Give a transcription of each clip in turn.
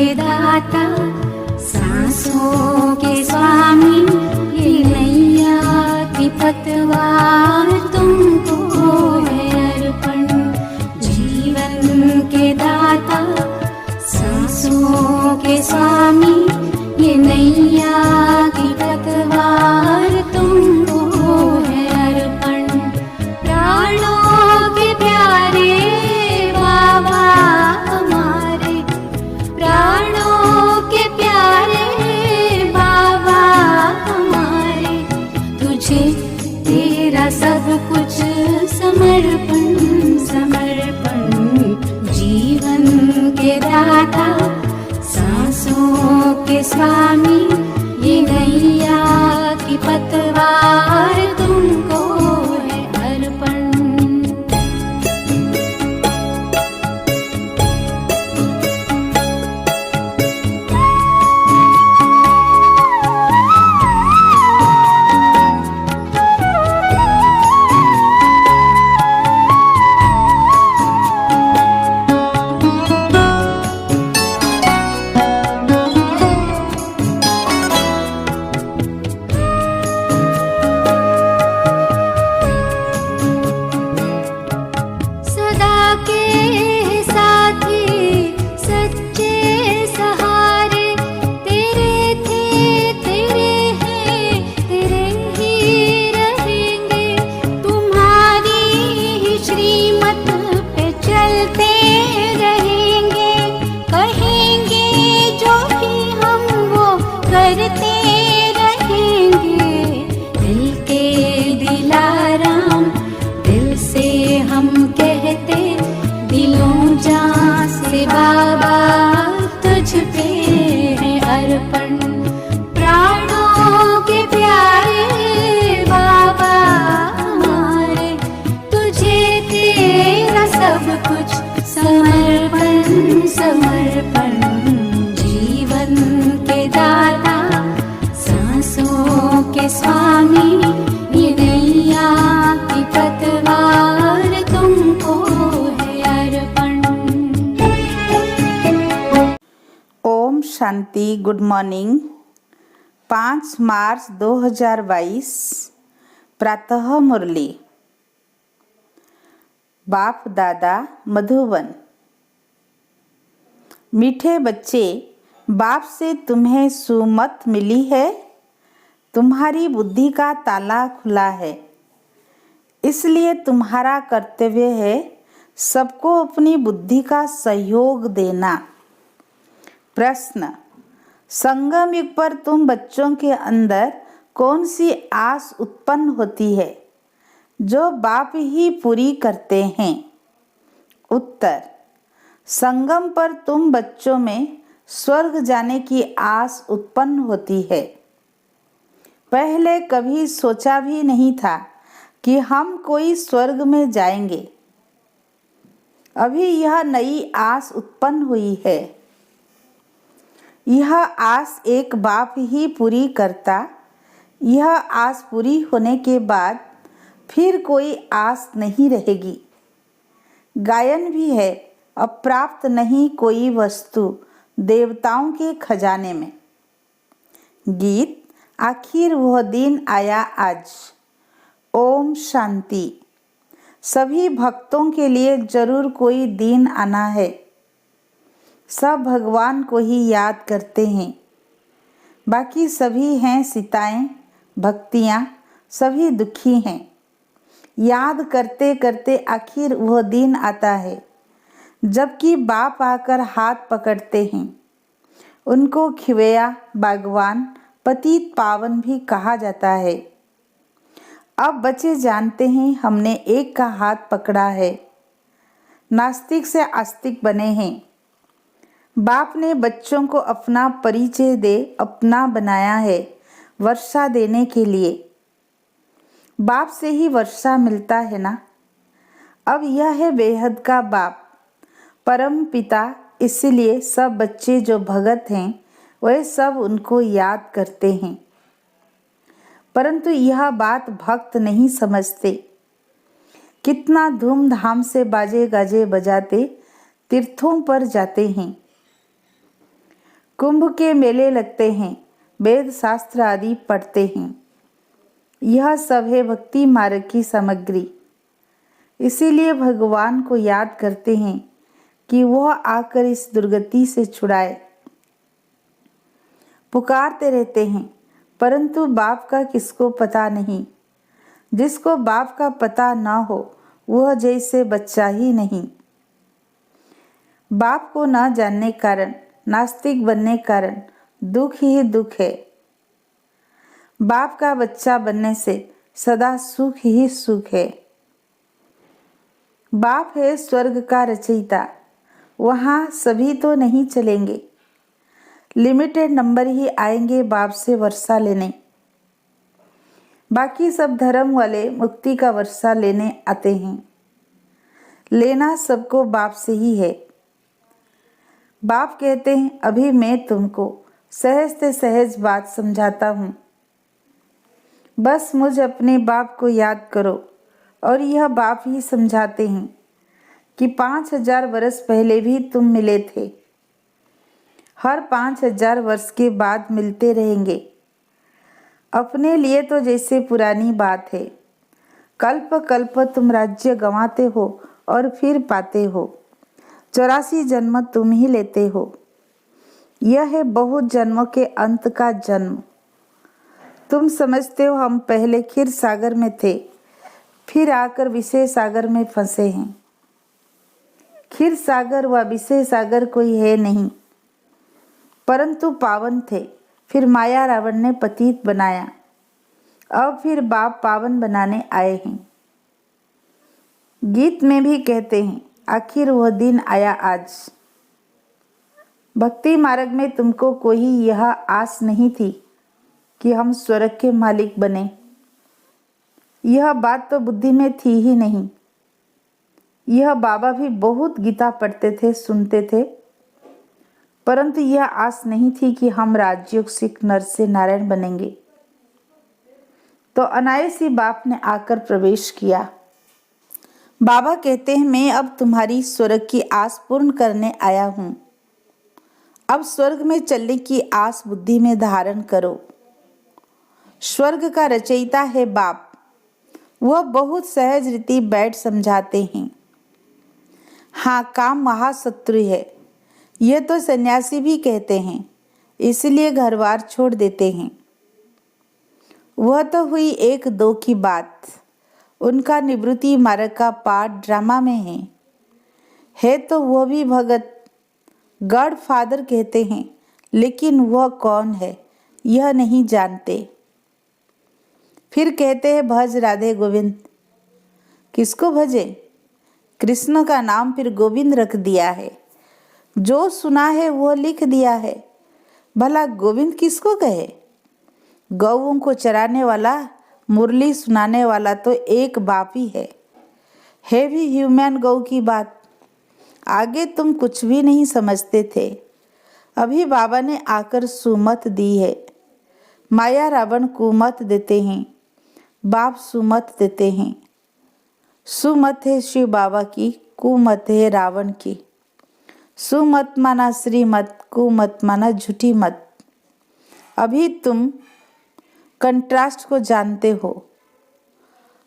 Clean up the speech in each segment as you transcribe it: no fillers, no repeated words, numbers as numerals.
के दाता, सांसों के स्वामी, ये नैया की पतवार तुमको है अर्पण। जीवन के दाता, सांसों के स्वामी, ये नैया की पतवार तुमको है अर्पण। प्राणों के प्यारे बाबा हमारे, प्राणों के प्यारे बाबा हमारे, तुझे तेरा सब कुछ समर्पण समर्पण। जीवन के दाता, सांसों के स्वामी, ये नैया की पतवार तुमको है अर्पण। बाबा तुझ पे है अर्पण। प्राणों के प्यारे बाबा हमारे, तुझे तेरा सब कुछ समर्पण समर्पण। जीवन के दाता, सांसों के स्वामी, ये नैया की पतवार तुमको है अर्पण। ओम शांति। Good morning. 5 मार्च 2022 प्रातः मुरली। बाप दादा मधुबन। मीठे बच्चे, बाप से तुम्हें सुमत मिली है। तुम्हारी बुद्धि का ताला खुला है, इसलिए तुम्हारा कर्तव्य है सबको अपनी बुद्धि का सहयोग देना। प्रश्न: संगम युग पर तुम बच्चों के अंदर कौन सी आस उत्पन्न होती है जो बाप ही पूरी करते हैं? उत्तर: संगम पर तुम बच्चों में स्वर्ग जाने की आस उत्पन्न होती है। पहले कभी सोचा भी नहीं था कि हम कोई स्वर्ग में जाएंगे। अभी यह नई आस उत्पन्न हुई है। यह आस एक बाप ही पूरी करता। यह आस पूरी होने के बाद फिर कोई आस नहीं रहेगी। गायन भी है, अप्राप्त नहीं कोई वस्तु देवताओं के खजाने में। गीत: आखिर वह दिन आया आज। ओम शांति। सभी भक्तों के लिए जरूर कोई दिन आना है। सब भगवान को ही याद करते हैं। बाकी सभी हैं सीताएं, भक्तियाँ, सभी दुखी हैं। याद करते करते आखिर वह दिन आता है जबकि बाप आकर हाथ पकड़ते हैं। उनको खिवैया, बागवान, पतित पावन भी कहा जाता है। अब बच्चे जानते हैं हमने एक का हाथ पकड़ा है। नास्तिक से आस्तिक बने हैं। बाप ने बच्चों को अपना परिचय दे अपना बनाया है वर्षा देने के लिए। बाप से ही वर्षा मिलता है ना। अब यह है बेहद का बाप, परम पिता। इसलिए सब बच्चे जो भगत हैं वह सब उनको याद करते हैं। परंतु यह बात भक्त नहीं समझते। कितना धूमधाम से बाजे गाजे बजाते तीर्थों पर जाते हैं। कुंभ के मेले लगते हैं, वेद शास्त्र आदि पढ़ते हैं। यह सब है भक्ति मार्ग की सामग्री। इसीलिए भगवान को याद करते हैं कि वह आकर इस दुर्गति से छुड़ाए। पुकारते रहते हैं, परंतु बाप का किसको पता नहीं। जिसको बाप का पता ना हो वह जैसे बच्चा ही नहीं। बाप को न जानने कारण, नास्तिक बनने कारण दुख ही दुख है। बाप का बच्चा बनने से सदा सुख ही सुख है। बाप है स्वर्ग का रचयिता। वहाँ सभी तो नहीं चलेंगे, लिमिटेड नंबर ही आएंगे बाप से वर्षा लेने। बाकी सब धर्म वाले मुक्ति का वर्षा लेने आते हैं। लेना सबको बाप से ही है। बाप कहते हैं, अभी मैं तुमको सहज से सहज बात समझाता हूँ। बस मुझ अपने बाप को याद करो। और यह बाप ही समझाते हैं कि 5000 वर्ष पहले भी तुम मिले थे। हर 5000 वर्ष के बाद मिलते रहेंगे। अपने लिए तो जैसे पुरानी बात है। कल्प कल्प तुम राज्य गंवाते हो और फिर पाते हो। 84 जन्म तुम ही लेते हो। यह है बहुत जन्मों के अंत का जन्म। तुम समझते हो हम पहले क्षीर सागर में थे, फिर आकर विषय सागर में फंसे हैं। क्षीर सागर व विषय सागर कोई है नहीं, परंतु पावन थे। फिर माया रावण ने पतित बनाया। अब फिर बाप पावन बनाने आए हैं। गीत में भी कहते हैं, आखिर वह दिन आया आज। भक्ति मार्ग में तुमको कोई यह आस नहीं थी कि हम स्वर्ग के मालिक बने। यह बात तो बुद्धि में थी ही नहीं। यह बाबा भी बहुत गीता पढ़ते थे, सुनते थे, परंतु यह आस नहीं थी कि हम राजयोग सिख नर से नारायण बनेंगे। तो अनायास ही बाप ने आकर प्रवेश किया। बाबा कहते हैं, मैं अब तुम्हारी स्वर्ग की आस पूर्ण करने आया हूँ। अब स्वर्ग में चलने की आस बुद्धि में धारण करो। स्वर्ग का रचयिता है बाप। वह बहुत सहज रीति बैठ समझाते हैं। हाँ, काम महाशत्रु है, यह तो सन्यासी भी कहते हैं, इसलिए घरबार छोड़ देते हैं। वह तो हुई 1-2 की बात। उनका निवृत्ति मार्ग का पाठ ड्रामा में है तो वह भी भगत गॉड फादर कहते हैं, लेकिन वह कौन है यह नहीं जानते। फिर कहते हैं भज राधे गोविंद। किसको भजे? कृष्ण का नाम फिर गोविंद रख दिया है। जो सुना है वह लिख दिया है। भला गोविंद किसको कहे? गौओं को चराने वाला, मुरली सुनाने वाला तो एक बाप ही है भी ह्यूमन गौ की बात। आगे तुम कुछ भी नहीं समझते थे। अभी बाबा ने आकर सुमत दी है। माया रावण कुमत देते हैं, बाप सुमत देते हैं। सुमत है शिव बाबा की, कुमत है रावण की। सुमत माना श्रीमत, कुमत माना झूठी मत। अभी तुम कंट्रास्ट को जानते हो।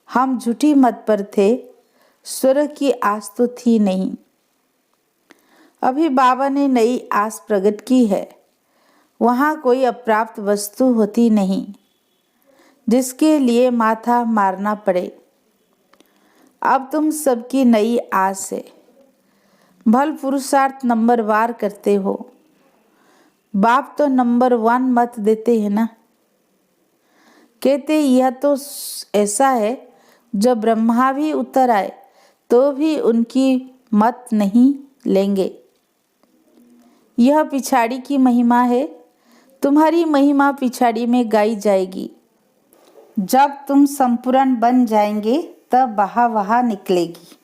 हम झूठी मत पर थे, स्वर्ग की आस तो थी नहीं। अभी बाबा ने नई आस प्रकट की है। वहाँ कोई अप्राप्त वस्तु होती नहीं जिसके लिए माथा मारना पड़े। अब तुम सबकी नई आस है। भल पुरुषार्थ नंबर वार करते हो। बाप तो नंबर 1 मत देते हैं ना। कहते यह तो ऐसा है, जब ब्रह्मा भी उतर आए तो भी उनकी मत नहीं लेंगे। यह पिछाड़ी की महिमा है। तुम्हारी महिमा पिछाड़ी में गाई जाएगी। जब तुम संपूर्ण बन जाएंगे तब वाह निकलेगी।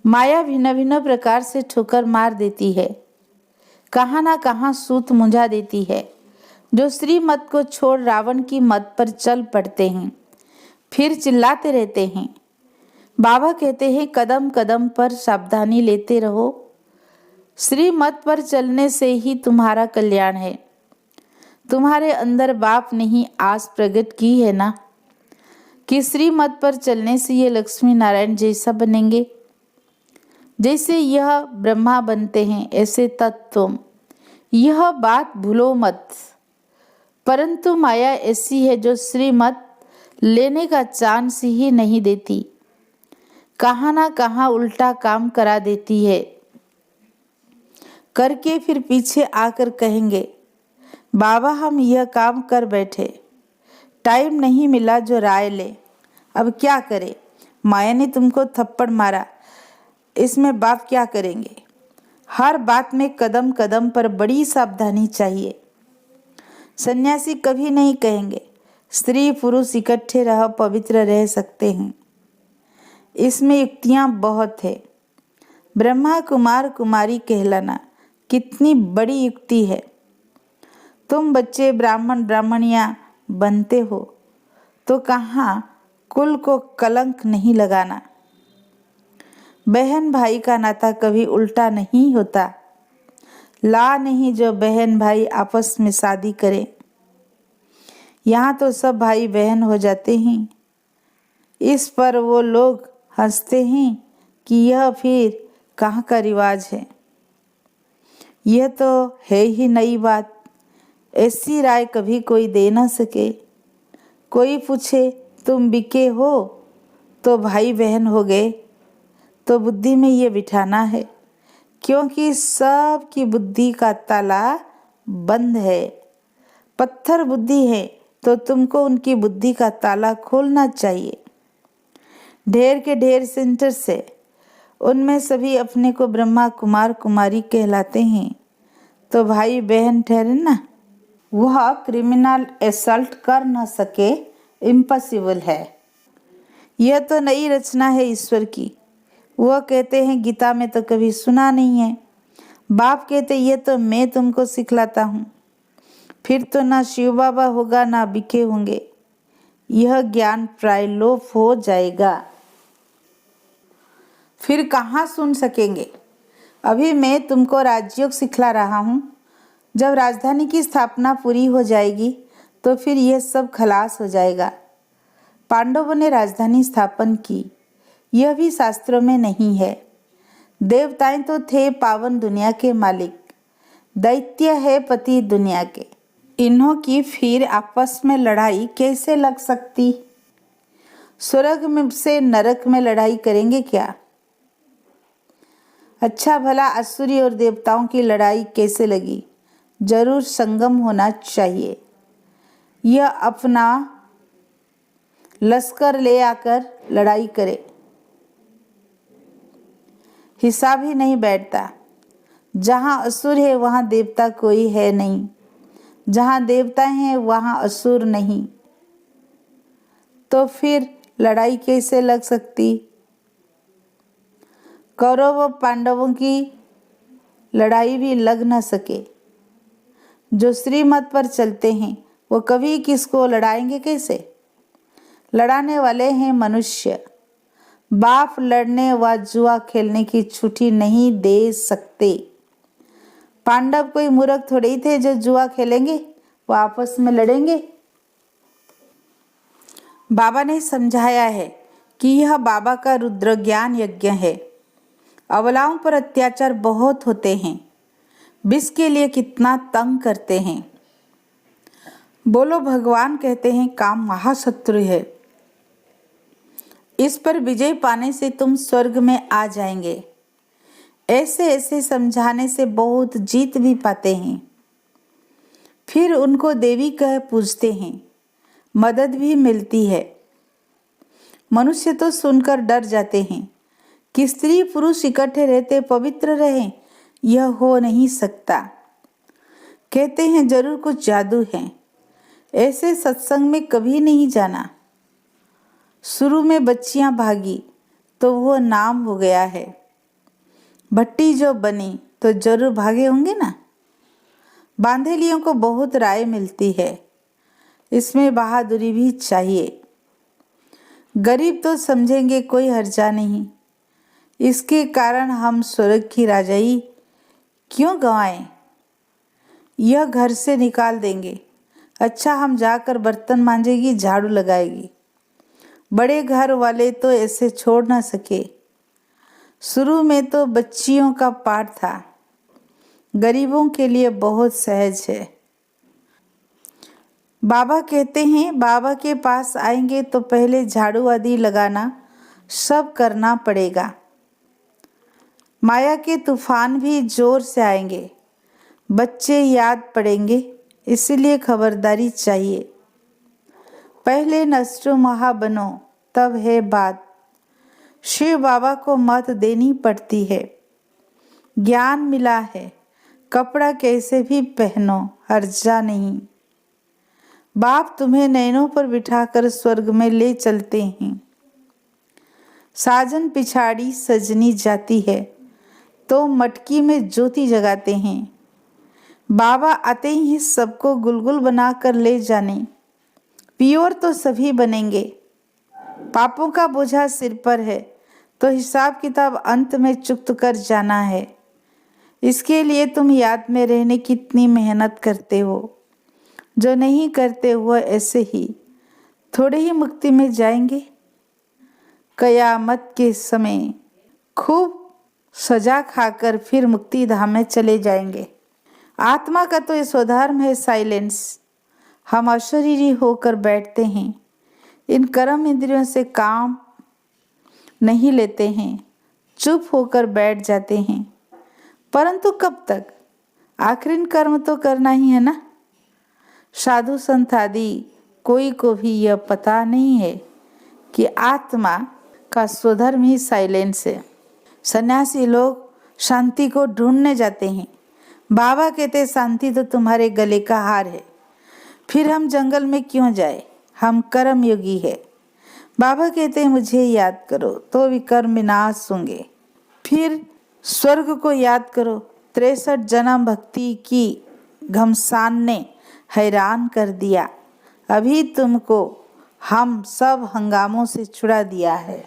माया भिन्न भिन्न प्रकार से ठोकर मार देती है, कहाँ ना कहाँ सूत मुंझा देती है। जो श्री मत को छोड़ रावण की मत पर चल पड़ते हैं, फिर चिल्लाते रहते हैं। बाबा कहते हैं, कदम कदम पर सावधानी लेते रहो। श्रीमत पर चलने से ही तुम्हारा कल्याण है। तुम्हारे अंदर बाप ने ही आस प्रकट की है ना कि श्रीमत पर चलने से ये लक्ष्मी नारायण जैसा बनेंगे। जैसे यह ब्रह्मा बनते हैं ऐसे तत्व, यह बात भूलो मत। परंतु माया ऐसी है जो श्रीमत लेने का चांस ही नहीं देती, कहाँ ना कहाँ उल्टा काम करा देती है। करके फिर पीछे आकर कहेंगे बाबा हम यह काम कर बैठे, टाइम नहीं मिला जो राय ले, अब क्या करें, माया ने तुमको थप्पड़ मारा, इसमें बाप क्या करेंगे। हर बात में कदम कदम पर बड़ी सावधानी चाहिए। सन्यासी कभी नहीं कहेंगे स्त्री पुरुष इकट्ठे रह पवित्र रह सकते हैं, इसमें युक्तियां बहुत है। ब्रह्मा कुमार कुमारी कहलाना कितनी बड़ी युक्ति है। तुम बच्चे ब्राह्मण ब्राह्मणियां बनते हो तो कहाँ कुल को कलंक नहीं लगाना। बहन भाई का नाता कभी उल्टा नहीं होता। ला नहीं जो बहन भाई आपस में शादी करें। यहाँ तो सब भाई बहन हो जाते हैं। इस पर वो लोग हंसते हैं कि यह फिर कहाँ का रिवाज है। यह तो है ही नई बात। ऐसी राय कभी कोई दे ना सके। कोई पूछे तुम बिके हो तो भाई बहन हो गए, तो बुद्धि में ये बिठाना है, क्योंकि सब की बुद्धि का ताला बंद है। पत्थर बुद्धि है तो तुमको उनकी बुद्धि का ताला खोलना चाहिए। ढेर के ढेर सेंटर से उनमें सभी अपने को ब्रह्मा कुमार कुमारी कहलाते हैं, तो भाई बहन ठहरे ना। वह क्रिमिनल असल्ट कर न सके, इम्पॉसिबल है। यह तो नई रचना है ईश्वर की। वह कहते हैं गीता में तो कभी सुना नहीं है। बाप कहते ये तो मैं तुमको सिखलाता हूँ। फिर तो ना शिव बाबा होगा ना बिके होंगे। यह ज्ञान प्राय लोप हो जाएगा। फिर कहाँ सुन सकेंगे। अभी मैं तुमको राजयोग सिखला रहा हूँ। जब राजधानी की स्थापना पूरी हो जाएगी तो फिर यह सब खलास हो जाएगा। पांडवों ने राजधानी स्थापन की, यह भी शास्त्रों में नहीं है। देवताएं तो थे पावन दुनिया के मालिक, दैत्य है पति दुनिया के। इन्हों की फिर आपस में लड़ाई कैसे लग सकती। स्वर्ग में से नरक में लड़ाई करेंगे क्या। अच्छा भला असुरी और देवताओं की लड़ाई कैसे लगी। जरूर संगम होना चाहिए। यह अपना लश्कर ले आकर लड़ाई करे, हिसाब ही नहीं बैठता। जहाँ असुर है वहाँ देवता कोई है नहीं, जहाँ देवता हैं वहाँ असुर नहीं, तो फिर लड़ाई कैसे लग सकती। कौरव व पांडवों की लड़ाई भी लग न सके। जो श्रीमत पर चलते हैं वो कभी किसको लड़ाएंगे कैसे। लड़ाने वाले हैं मनुष्य। बाप लड़ने व जुआ खेलने की छुट्टी नहीं दे सकते। पांडव कोई मूर्ख थोड़े ही थे जो जुआ खेलेंगे, वो आपस में लड़ेंगे। बाबा ने समझाया है कि यह बाबा का रुद्र ज्ञान यज्ञ है। अबलाओं पर अत्याचार बहुत होते हैं, विष के लिए कितना तंग करते हैं। बोलो भगवान कहते हैं काम महाशत्रु है, इस पर विजय पाने से तुम स्वर्ग में आ जाएंगे। ऐसे ऐसे समझाने से बहुत जीत भी पाते हैं। फिर उनको देवी कह पूजते हैं, मदद भी मिलती है। मनुष्य तो सुनकर डर जाते हैं कि स्त्री पुरुष इकट्ठे रहते पवित्र रहें, यह हो नहीं सकता। कहते हैं जरूर कुछ जादू है। ऐसे सत्संग में कभी नहीं जाना। शुरू में बच्चियां भागी तो वो नाम हो गया है। भट्टी जो बनी तो जरूर भागे होंगे ना। बांधेलियों को बहुत राय मिलती है, इसमें बहादुरी भी चाहिए। गरीब तो समझेंगे कोई हर्जा नहीं, इसके कारण हम स्वर्ग की राजाई क्यों गंवाएं? यह घर से निकाल देंगे। अच्छा, हम जाकर बर्तन मांजेगी, झाड़ू लगाएगी। बड़े घर वाले तो ऐसे छोड़ ना सके। शुरू में तो बच्चियों का पाठ था, गरीबों के लिए बहुत सहज है। बाबा कहते हैं बाबा के पास आएंगे तो पहले झाड़ू आदि लगाना सब करना पड़ेगा। माया के तूफान भी जोर से आएंगे, बच्चे याद पड़ेंगे, इसलिए खबरदारी चाहिए। पहले नष्टो महा बनो, तब है बात। शिव बाबा को मत देनी पड़ती है। ज्ञान मिला है, कपड़ा कैसे भी पहनो, हर्जा नहीं। बाप तुम्हें नैनों पर बिठाकर स्वर्ग में ले चलते हैं। साजन पिछाड़ी सजनी जाती है तो मटकी में ज्योति जगाते हैं। बाबा आते ही सबको गुलगुल बनाकर ले जाने। प्योर तो सभी बनेंगे। पापों का बोझा सिर पर है तो हिसाब किताब अंत में चुक्त कर जाना है। इसके लिए तुम याद में रहने की इतनी मेहनत करते हो। जो नहीं करते हुए ऐसे ही थोड़े ही मुक्ति में जाएंगे। कयामत के समय खूब सजा खाकर फिर मुक्ति धाम में चले जाएंगे। आत्मा का तो ये स्वधर्म है साइलेंस। हम अशरीरी होकर बैठते हैं, इन कर्म इंद्रियों से काम नहीं लेते हैं, चुप होकर बैठ जाते हैं। परंतु कब तक? आखिरी कर्म तो करना ही है ना। साधु संत आदि कोई को भी यह पता नहीं है कि आत्मा का स्वधर्म ही साइलेंस है। सन्यासी लोग शांति को ढूंढने जाते हैं। बाबा कहते शांति तो तुम्हारे गले का हार है, फिर हम जंगल में क्यों जाए, हम कर्म योगी है। बाबा कहते हैं मुझे याद करो तो विकर्म विनाश होंगे। फिर स्वर्ग को याद करो। 63 जन्म भक्ति की घमसान ने हैरान कर दिया। अभी तुमको हम सब हंगामों से छुड़ा दिया है।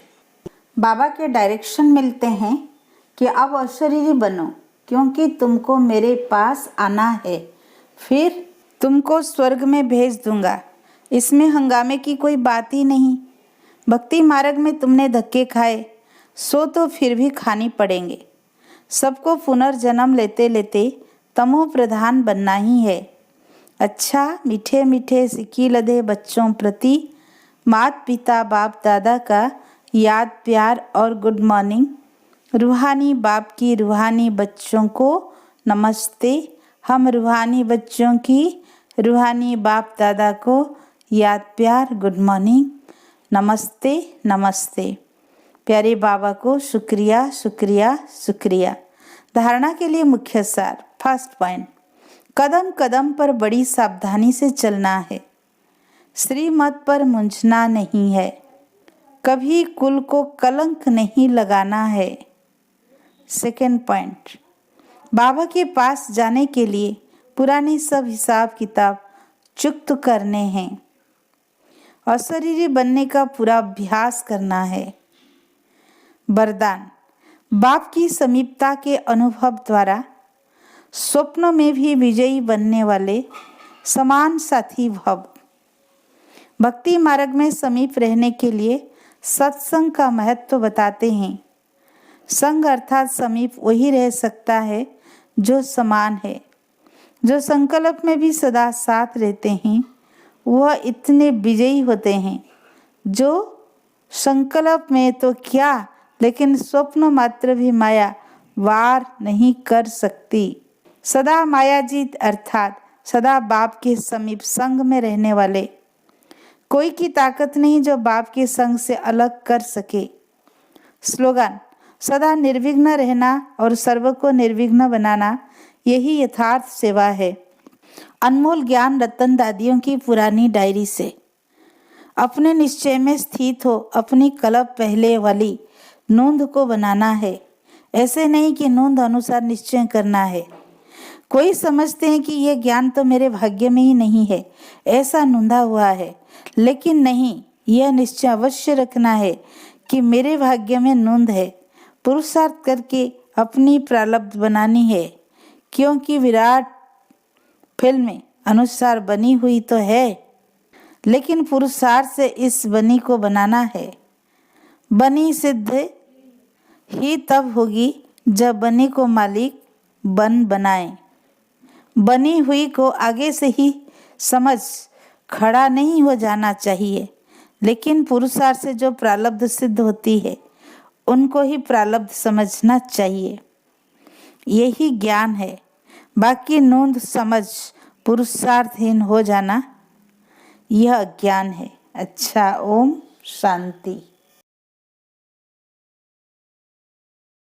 बाबा के डायरेक्शन मिलते हैं कि अब अशरीरी बनो, क्योंकि तुमको मेरे पास आना है, फिर तुमको स्वर्ग में भेज दूंगा। इसमें हंगामे की कोई बात ही नहीं। भक्ति मार्ग में तुमने धक्के खाए, सो तो फिर भी खानी पड़ेंगे। सबको पुनर्जन्म लेते लेते तमो प्रधान बनना ही है। अच्छा, मीठे मीठे सिक्की लदे बच्चों प्रति माता पिता बाप दादा का याद प्यार और गुड मॉर्निंग। रूहानी बाप की रूहानी बच्चों को नमस्ते। हम रूहानी बच्चों की रूहानी बाप दादा को याद प्यार गुड मॉर्निंग, नमस्ते नमस्ते। प्यारे बाबा को शुक्रिया शुक्रिया शुक्रिया। धारणा के लिए मुख्य सार। फर्स्ट पॉइंट, कदम कदम पर बड़ी सावधानी से चलना है। श्रीमत पर मुंझना नहीं है। कभी कुल को कलंक नहीं लगाना है। सेकेंड पॉइंट, बाबा के पास जाने के लिए पुराने सब हिसाब किताब चुक्त करने हैं। अशरीरी बनने का पूरा अभ्यास करना है। वरदान, बाप की समीपता के अनुभव द्वारा स्वप्नों में भी विजयी बनने वाले समान साथी भव। भक्ति मार्ग में समीप रहने के लिए सत्संग का महत्व बताते हैं। संग अर्थात समीप वही रह सकता है जो समान है। जो संकल्प में भी सदा साथ रहते हैं वह इतने विजयी होते हैं। जो संकल्प में तो क्या, लेकिन स्वप्न मात्र भी माया वार नहीं कर सकती। सदा मायाजीत अर्थात सदा बाप के समीप संग में रहने वाले। कोई की ताकत नहीं जो बाप के संग से अलग कर सके। स्लोगन, सदा निर्विघ्न रहना और सर्व को निर्विघ्न बनाना, यही यथार्थ सेवा है। अनमोल ज्ञान रतन दादियों की पुरानी डायरी से। अपने निश्चय में स्थित हो, अपनी कलप पहले वाली नोंद को बनाना है। ऐसे नहीं कि नोंद अनुसार निश्चय करना है। कोई समझते हैं कि यह ज्ञान तो मेरे भाग्य में ही नहीं है, ऐसा नोंदा हुआ है। लेकिन नहीं, यह निश्चय अवश्य रखना है कि मेरे भाग्य में नोंद है। पुरुषार्थ करके अपनी प्रारब्ध बनानी है क्योंकि विराट फिल्म अनुसार बनी हुई तो है, लेकिन पुरुषार्थ से इस बनी को बनाना है। बनी सिद्ध ही तब होगी जब बनी को मालिक बनाए। बनी हुई को आगे से ही समझ खड़ा नहीं हो जाना चाहिए, लेकिन पुरुषार्थ से जो प्रारब्ध सिद्ध होती है उनको ही प्रारब्ध समझना चाहिए। यही ज्ञान है। बाकी नोंद समझ पुरुषार्थहीन हो जाना यह अज्ञान है। अच्छा, ओम शांति।